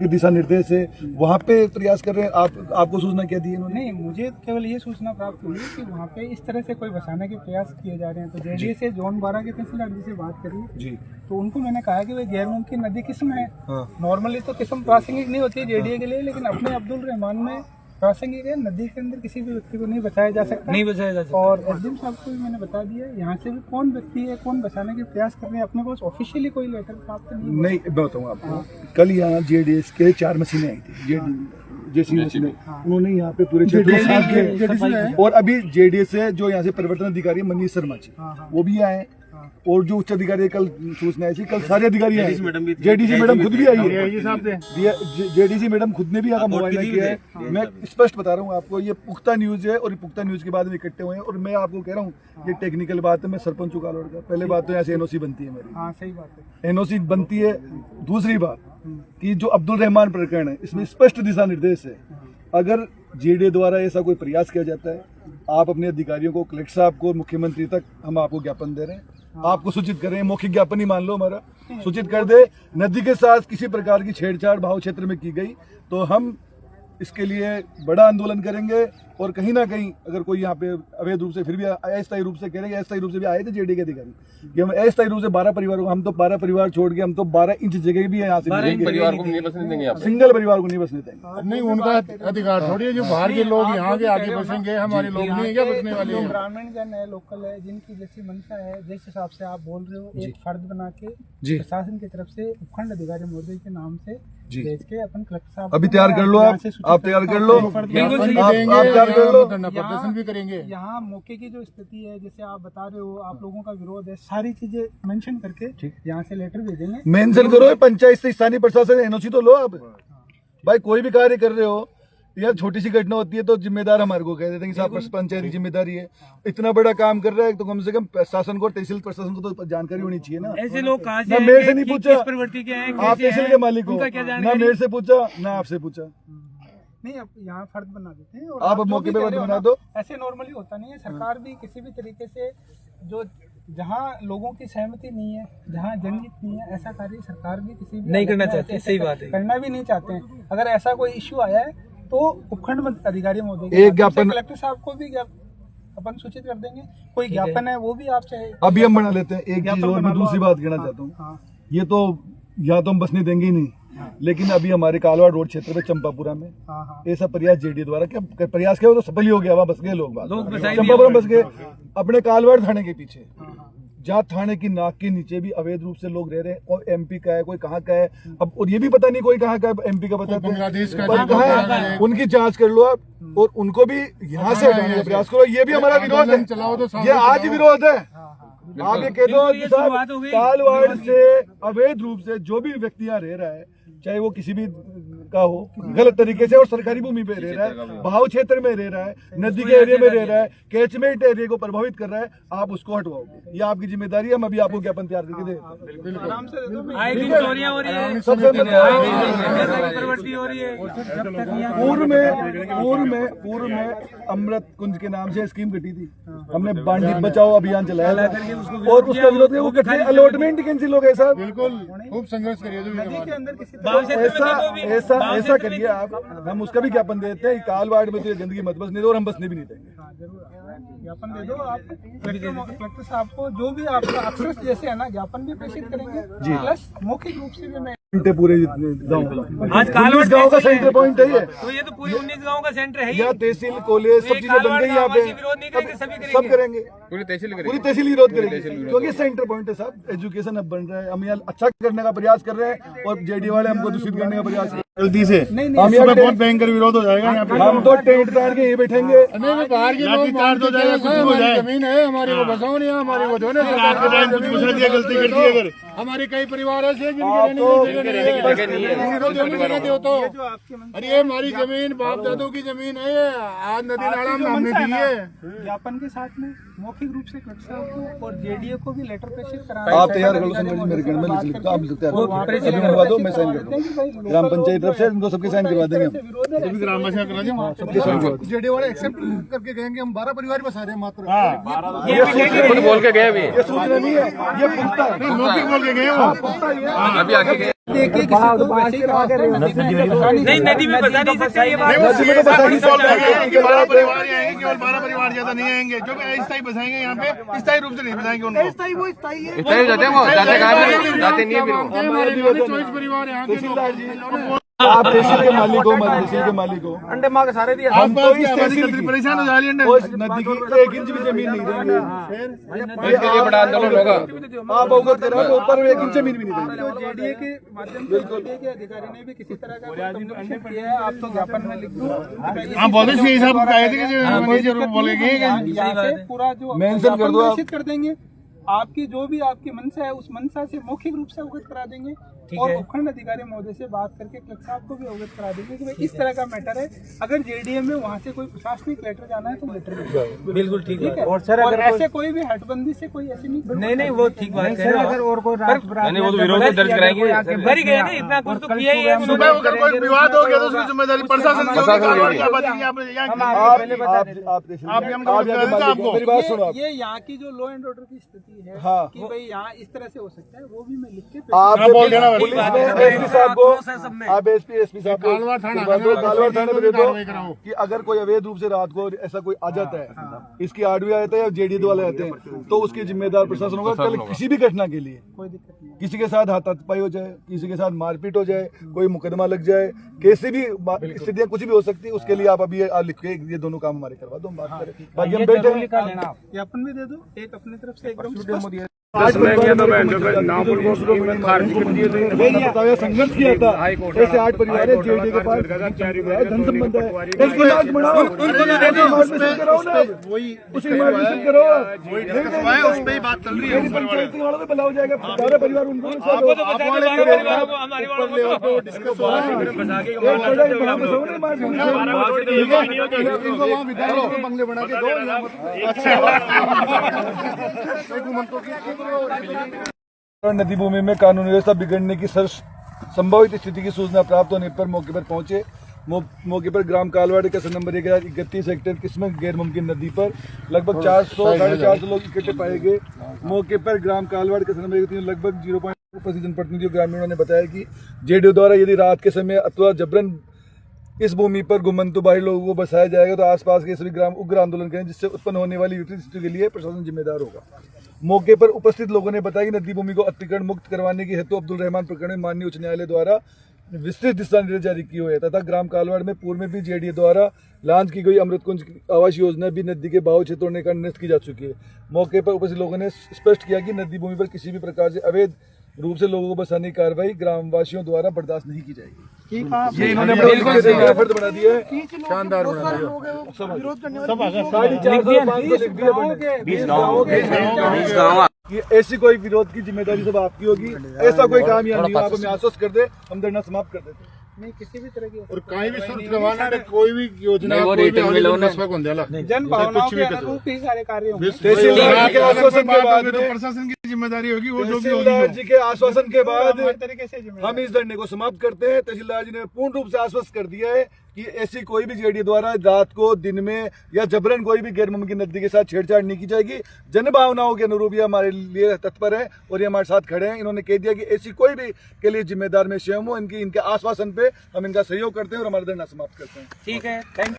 दिशा निर्देश है, वहाँ पे प्रयास कर रहे हैं। आपको सूचना क्या दी इन्होंने? नहीं, मुझे केवल ये सूचना प्राप्त हुई कि वहाँ पे इस तरह से कोई बसाने के प्रयास किए जा रहे हैं। तो जेडीए से जोन 12 के तहसीलदार जी से बात करी जी, तो उनको मैंने कहा कि वे गैर मुमकिन नदी किस्म है। हाँ। नॉर्मली तो किस्म प्रासंगिक नहीं होती है जेडीए के लिए, लेकिन अपने अब्दुल रहमान में प्रासंगिक है। नदी के अंदर किसी भी व्यक्ति को नहीं बचाया जा सकता, नहीं बचाया जा सकता। और एसडीएम साहब को भी मैंने बता दिया यहाँ से भी कौन व्यक्ति है, कौन बचाने के प्रयास कर रहे हैं। अपने पास ऑफिशियली कोई लेटर प्राप्त नहीं। मैं बताऊँ आपको, कल यहाँ जेडीएस के 4 मशीनें आई थी, जेसी मशीनें, उन्होंने यहाँ पे पूरे क्षेत्र में साफ किए। और अभी जेडीएस से जो यहाँ से परिवर्तन अधिकारी मनीष शर्मा जी, वो भी आए। और जो उच्च अधिकारी कल सूचना आई थी, कल सारे अधिकारी आए। जेडीसी मैडम खुद भी आई है, जेडीसी मैडम खुद ने भी यहाँ का मुआयना किया है। मैं स्पष्ट बता रहा हूँ आपको, ये पुख्ता न्यूज है और पुख्ता न्यूज के बाद में इकट्ठे हुए हैं। और मैं आपको कह रहा हूँ, ये टेक्निकल बात है। मैं सरपंच हूँ कालोड़ का। पहले बात तो यहाँ से एनओसी बनती है मेरी। हाँ, सही बात है, एनओसी बनती है। दूसरी बात कि जो अब्दुल रहमान प्रकरण है, इसमें स्पष्ट दिशा निर्देश है, अगर जेडीए द्वारा ऐसा कोई प्रयास किया जाता है, आप अपने अधिकारियों को, कलेक्टर साहब को, मुख्यमंत्री तक हम आपको ज्ञापन दे रहे हैं। आपको सूचित करें, मौखिक ज्ञापन ही मान लो हमारा, सूचित कर दे। नदी के साथ किसी प्रकार की छेड़छाड़ भाव क्षेत्र में की गई तो हम इसके लिए बड़ा आंदोलन करेंगे। और कहीं ना कहीं अगर कोई यहाँ पे अवैध रूप से, फिर भी अस्थायी रूप से करेंगे, अस्थायी रूप से भी आए थे जेडीए के अधिकारी कि हम अस्थायी रूप से 12 परिवारों को, हम तो 12 परिवार छोड़ के हम तो 12 इंच जगह भी यहाँ से परिवार को नहीं बसने देंगे, सिंगल परिवार को नहीं बसने देंगे। नहीं, उनका अधिकार थोड़ी है। जो बाहर के लोग यहाँ के आगे बसेंगे, हमारे लोग नहीं है क्या बसने वाले? जो ग्रामीण जन है, लोकल है, जिनकी जैसी मंशा है, जिस हिसाब से आप बोल रहे हो, एक फर्द बना के प्रशासन की तरफ से उपखंड अधिकारी महोदय के नाम से भेज के अपन कलेक्टर साहब अभी तैयार कर लो, आप तैयार कर लो, आप तैयार कर लो। प्रदर्शन भी करेंगे। यहाँ मौके की जो स्थिति है, जैसे आप बता रहे हो, आप लोगों का विरोध है, सारी चीजें मेंशन करके यहाँ से लेटर भेजेंगे। मेंशन करो, पंचायत से स्थानीय प्रशासन एनओसी तो लो आप। भाई कोई भी कार्य कर रहे हो यार, छोटी सी घटना होती है तो जिम्मेदार हमारे को कह देते हैं कि साहब पंचायत की जिम्मेदारी है। इतना बड़ा काम कर रहा है तो कम से कम प्रशासन को, तहसील प्रशासन को तो जानकारी होनी चाहिए ना। ऐसे लोग कहाँ से ना मेरे से नहीं पूछा, प्रवृत्ति के हैं, आप तहसील के मालिक हो, ना मेरे से पूछा ना आपसे पूछा। नहीं, अब यहाँ फर्द बना देते हैं और आप मौके पे बना दो। ऐसे नॉर्मली होता नहीं है। सरकार भी किसी भी तरीके से, जो जहाँ लोगों की सहमति नहीं है, जहाँ जनहित नहीं है, ऐसा कार्य सरकार भी किसी भी नहीं करना चाहती। सही बात है, करना भी नहीं चाहते हैं। अगर ऐसा कोई इश्यू आया है तो उपखंड अधिकारी महोदय एक ज्ञापन, कलेक्टर साहब को भी अपन सूचित कर देंगे। कोई ज्ञापन है वो भी आप चाहे अभी हम बना लेते हैं। एक चीज और मैं दूसरी बात कहना चाहता हूँ, ये तो यहाँ तो हम बसने देंगे ही नहीं, लेकिन अभी हमारे कालवाड़ रोड क्षेत्र में चंपापुरा में ऐसा प्रयास जेडीए द्वारा क्या प्रयास किया, वो तो सफल ही हो गया। वहाँ बस गए लोग, चंपापुरा बस गए। अपने कालवाड़ थाने के पीछे, जहाँ थाने की नाक के नीचे भी अवैध रूप से लोग रह रहे हैं, और एमपी का है, कोई कहाँ का है, अब और ये भी पता नहीं कोई कहाँ का है, एमपी का बताते हैं, उनकी जांच कर लो आप, और उनको भी यहाँ से हटाने का प्रयास करो। ये भी हमारा विरोध है, ये आज विरोध है। आप ये कह दो कालवाड़ से अवैध रूप से जो भी व्यक्ति यहाँ रह रहा है, चाहे वो किसी भी का हो, गलत तरीके से और सरकारी भूमि पे रह रहा है, बहाव क्षेत्र में रह रहा है, नदी के एरिया में रह रहा है, कैचमेंट एरिया को प्रभावित कर रहा है, आप उसको हटवाओगे। ये आपकी जिम्मेदारी है। हम अभी आपको ज्ञापन तैयार करके दे पूर्व में अमृत कुंज के नाम से स्कीम कटी थी, हमने बांडी बचाओ अभियान चलाया और उसका विरोध किया। वो कठिन अलॉटमेंट कैंसिल हो गए साहब। बिल्कुल, खूब संघर्ष करिए। ऐसा करिए आप, हम उसका भी ज्ञापन देते हैं। कालवाड़ में तो ये गंदगी मत बसने दो, और हम बसने भी नहीं देंगे। ज्ञापन दे दो आप कलेक्टर साहब को, जो भी आपका अक्सर जैसे है ना, ज्ञापन भी प्रेषित करेंगे, प्लस मौखिक रूप से भी मैं पूरे गाँव, आज कालवाड़ गाँव का सेंटर पॉइंट है ये, तो ये तो पूरे 19 गाँव का सेंटर है। यहाँ तहसील, कॉलेज, सब चीजें बन गई यहाँ पे। सब करेंगे, पूरी तहसील विरोध करेंगे, क्योंकि सेंटर पॉइंट है साहब। एजुकेशन अब बन रहा है, हम यहाँ अच्छा करने का प्रयास कर रहे हैं, और जेडीए वाले हमको दूषित करने का प्रयास गलती से। हम यहाँ बहुत भयंकर विरोध हो जाएगा यहाँ पे। हम तो टेंट तार के यही बैठेंगे, बाहर के लोग हो जाएगा, कुछ हो जाए। जमीन है हमारी, वो बसाओ नहीं, हमारी वो जो है गलती कर दी। अगर हमारे कई परिवार ऐसे अरे ये हमारी जमीन बाप दादों की जमीन है, ये आज नदी नाला में हमने दी है। ज्ञापन के साथ में मौखिक रूप से कलेक्टर साहब को और जेडीए को भी लेटर प्रेषित कराना। आप तैयार कर लो संजय जी, मेरे गण में लिख लिखता, आप तैयार करवा दो, मैं साइन कर दूँ। ग्राम पंचायत तरफ से इनको सबके साइन करवा देंगे हम। ग्राम पंचायत करा देंगे, सबके साइन करवा। जेडीए वाले एक्सेप्ट करके कहेंगे हम 12 परिवार बसा रहे हैं मात्र। ये बोल के गए, ये सूचना नहीं है, ये पुख्ता है। मौखिक बोल गए वो अभी आगे गए देखिए किसी को वैसे ही कहा करें नहीं, नदी में बसा नहीं सकते ये बात। नहीं, वो सीधे साफ सॉल्व है कि 12 परिवार ही आएंगे, केवल 12 परिवार ज्यादा नहीं आएंगे, जो भी अस्थायी बसाएंगे यहाँ पे स्थायी रूप से नहीं बसाएंगे उनको। जाते नहीं है फिर वो। हमारे लिए 24 परिवार यहाँ के आप तहसील के मालिक हो, तहसील के मालिक हो, अंडे माँ के सारे दिए। हम तो इस तहसील की परेशान हो जा रही है। उस नदी की 1 इंच भी जमीन नहीं देंगे। इसके लिए बड़ा आंदोलन होगा। आप अवगत करो तो ऊपर 1 इंच जमीन भी नहीं देंगे। तो जेडीए के माध्यम से जेडीए के अधिकारी ने भी किसी तरह का कम्युनिकेशन किया है, आप तो ज्ञापन में लिख दो। हाँ बोले सी साहब कहे थे कि मैनेजर बोलेंगे यहाँ से पूरा जो मेंशन कर दो आप। घोषित कर देंगे, आपकी जो भी आपकी मंशा है उस मंशा से मौखिक रूप से अवगत करा देंगे और उपखंड अधिकारी महोदय से बात करके कलेक्टर साहब को भी अवगत करा देंगे कि भाई इस तरह का मैटर है। अगर जेडीए में वहाँ से कोई प्रशासनिक लेटर जाना है तो लेटर बिल्कुल ठीक है। और सर अगर ऐसे कोई भी हटबंदी से कोई ऐसी नहीं वो ठीक बात है। अगर और कोई नहीं वो तो विरोध दर्ज कराएंगे। कर ही गए ना, इतना कुछ तो किया ही है। सुबह अगर कोई विवाद हो गया तो उसकी जिम्मेदारी प्रशासन की होगी। मेरी बात सुनो आप। ये यहाँ की जो लॉ एंड ऑर्डर की स्थिति है हाँ। कि भाई यहाँ इस तरह से हो सकता है, वो भी मैं लिख के आप पुलिस में एसपी साहब को, आप एसपी साहब को कालवाड़ थाने में दे दो कि अगर कोई अवैध रूप से रात को ऐसा कोई आ जाता है, इसकी आरडीओ आता है या जेडीए वाले आते हैं, तो उसकी जिम्मेदार प्रशासन होगा। कल किसी भी घटना के लिए कोई दिक्कत नहीं। किसी के साथ हाथापाई हो जाए, किसी के साथ मारपीट हो जाए, कोई मुकदमा लग जाए, कैसी भी स्थितियां कुछ भी हो सकती है, उसके लिए आप अभी लिख के ये दोनों काम हमारे करवा दो, हम बात करें। बाकी हम बैठे ज्ञापन भी दे दो एक अपनी तरफ से एकदम संघर्ष किया था। ऐसे 8 परिवार है जेडीए के पास धन संबंध है, उसको लाज बढ़ाओ, उसी मार्गदर्शन करो, उस पर ही बात चल रही है। पंचायत वालों में भला हो जाएगा, सारे परिवार उनको बंगले बना के दो। नदी भूमि में कानून व्यवस्था बिगड़ने की संभावित स्थिति की सूचना प्राप्त होने पर मौके पर पहुंचे। मौके पर ग्राम कालवाड़ केसर नंबर 1031 हेक्टेयर किस्मत गैर मुमकिन नदी पर लगभग 400-450 लोग इकट्ठे पाए गए। मौके पर ग्राम कालवाड़ केसर नंबर 31 लगभग 0.5 जनप्रतिनिधियों ग्रामीणों ने बताया कि जेडीओ द्वारा यदि रात के समय अथवा जबरन इस भूमि पर गुमंतु बाहरी लोगों को बसाया जाएगा तो आसपास के सभी ग्राम उग्र आंदोलन करें, जिससे उत्पन्न होने वाली विपरीत स्थिति के लिए प्रशासन जिम्मेदार होगा। मौके पर उपस्थित लोगों ने बताया कि नदी भूमि को अतिक्रमण मुक्त करवाने की हेतु अब्दुल रहमान प्रकरण में माननीय उच्च न्यायालय द्वारा विस्तृत दिशा निर्देश जारी किए हुए तथा ग्राम कालवाड़ में पूर्व में भी जेडीए द्वारा लॉन्च की गई अमृत कुंज आवास योजना भी नदी के बहाव क्षेत्रों में निरस्त की जा चुकी है। मौके पर उपस्थित लोगों ने स्पष्ट किया कि नदी भूमि पर किसी भी प्रकार से अवैध रूप से लोगों को बसाने की कार्रवाई ग्रामवासियों द्वारा बर्दाश्त नहीं की जाएगी। ये इन्होंने फर्ज बना दिया है, शानदार बना दिया। 450 कि ऐसी कोई विरोध की जिम्मेदारी सब आपकी होगी। ऐसा कोई काम यहाँ नहीं, आप हमें आश्वस्त कर दे, हम धरना समाप्त कर देते। नहीं किसी भी तरह की और कहीं भी सूरत करवाना है, कोई भी योजना कोई भी जन भावनाओं के अनुरूप ही सारे कार्य होंगे। तहसीलदार के आश्वासन के बाद प्रशासन की जिम्मेदारी होगी, वो जो भी तहसीलदार जी के आश्वासन के बाद हर तरीके से हम इस धरने को समाप्त करते हैं। तहसीलदार जी ने पूर्ण रूप से आश्वस्त कर दिया है कि ऐसी कोई भी जेडीए द्वारा रात को, दिन में या जबरन कोई भी गैर मुमकिन नदी के साथ छेड़छाड़ नहीं की जाएगी। जन भावनाओं के अनुरूप ये हमारे लिए तत्पर है और ये हमारे साथ खड़े हैं। इन्होंने कह दिया कि ऐसी कोई भी के लिए जिम्मेदार मैं स्वयं हूँ। इनके आश्वासन पे हम इनका सहयोग करते हैं और हमारा धरना समाप्त करते हैं। ठीक है, थैंक यू।